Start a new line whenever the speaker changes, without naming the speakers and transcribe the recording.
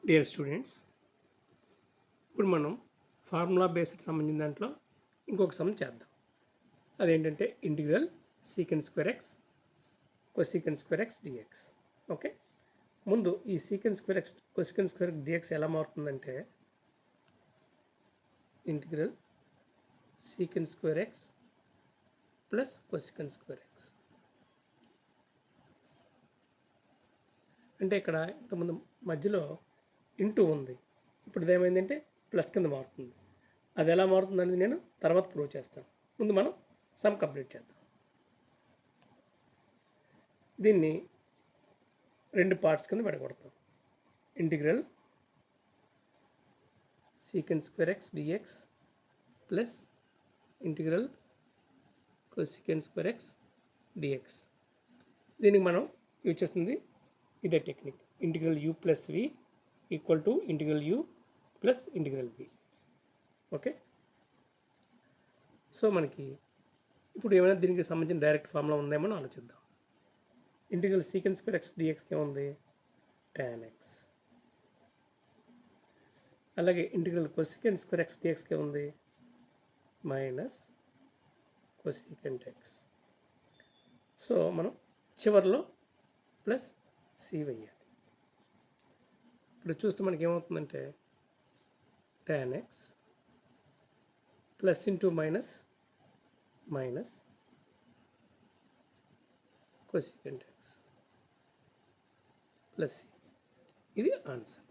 Dear students, ఇప్పుడు మనం formula based సంబంధించిన దాంట్లో ఇంకొక సమ్ చేద్దాం. అదేంటంటే integral secant square x cosecant square x dx. Okay, ముందు ఈ secant square x cosecant square dx ఎలా మారుతుందంటే integral secant square x plus cosecant square x. అంటే ఇక్కడ ఇంతకుముందు మధ్యలో ఇంటూ ఉంది, ఇప్పుడు ఇదేమైందంటే ప్లస్ కింద మారుతుంది. అది ఎలా మారుతుంది అనేది నేను తర్వాత ప్రూవ్ చేస్తాను. ముందు మనం సమ్ కంప్లీట్ చేద్దాం. దీన్ని రెండు పార్ట్స్ కింద విడగొడతాం. Integral secant square x dx plus integral cosecant square x dx. దీనికి మనం యూజ్ చేస్తుంది ఇదే technique, integral u plus v equal to integral u plus integral v. Okay, so మనకి ఇప్పుడు ఏమైనా దీనికి సంబంధించిన డైరెక్ట్ ఫార్ములా ఉందేమో ఆలోచిద్దాం. ఇంటిగ్రల్ సీకెండ్ స్క్వేర్ ఎక్స్ డిఎక్స్కి ఏముంది? Tan x. అలాగే ఇంటిగ్రల్ కొసీకెండ్ స్క్వేర్ ఎక్స్ డిఎక్స్కి ఏముంది? Minus cosecant X. సో మనం చివరిలో ప్లస్ సి వేయాలి. ఇప్పుడు చూస్తే మనకి ఏమవుతుందంటే tan x plus into minus minus cosecant x plus c. ఇది ఆన్సర్.